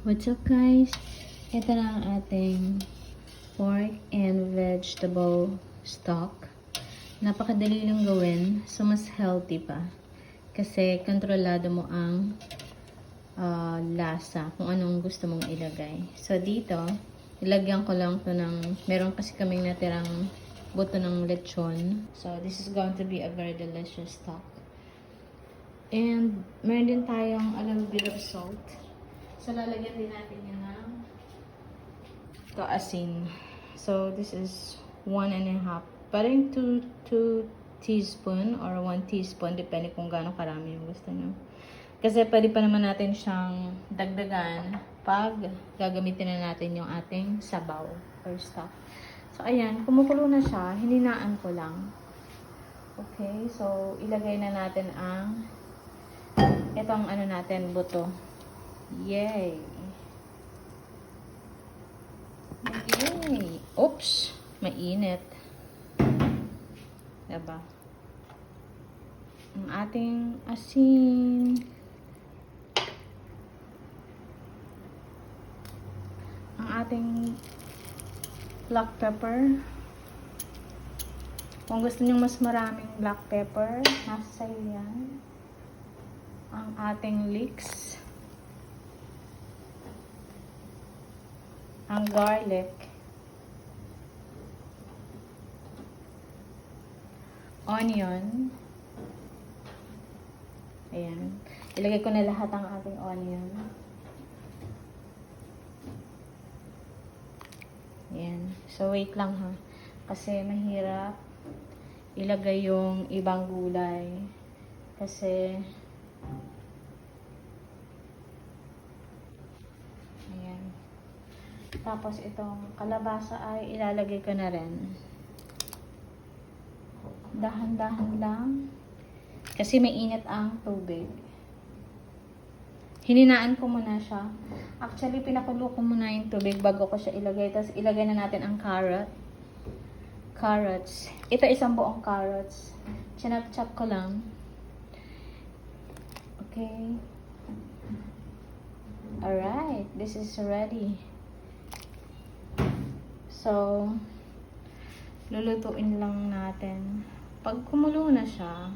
What's up guys? Ito na ang ating pork and vegetable stock. Napakadali lang gawin, so mas healthy pa. Kasi kontrolado mo ang lasa, kung anong gusto mong ilagay. So dito, ilagyan ko lang to ng, meron kasi kaming natirang buto ng lechon. So this is going to be a very delicious stock. And meron din tayong a little bit of salt. So, lalagyan din natin yan ng asin. So, this is 1.5. Parang 2 teaspoon or 1 teaspoon. Depende kung gaano karami yung gusto nyo. Kasi pwede pa naman natin siyang dagdagan pag gagamitin na natin yung ating sabaw or stock. So, ayan. Kumukulo na siya. Hininaan ko lang. Okay. So, ilagay na natin ang itong ano natin, buto. Yay! Yay! Oops! Mainit. Diba? Ang ating asin. Ang ating black pepper. Kung gusto niyo mas maraming black pepper, nasa sa'yo yan. Ang ating leeks. Ang garlic, onion, ayan, ilagay ko na lahat ang ating onion, ayan, so wait lang ha, kasi mahirap ilagay yung ibang gulay, kasi tapos itong kalabasa ay ilalagay ko na rin. Dahan-dahan lang. Kasi mainit ang tubig. Hininaan ko muna siya. Actually, pinakulo ko muna yung tubig bago ko siya ilagay. Tapos ilagay na natin ang carrots. Ito isang buong carrots. Chinap-chop ko lang. Okay. Alright. This is ready. So, lulutuin lang natin. Pag kumulo na siya,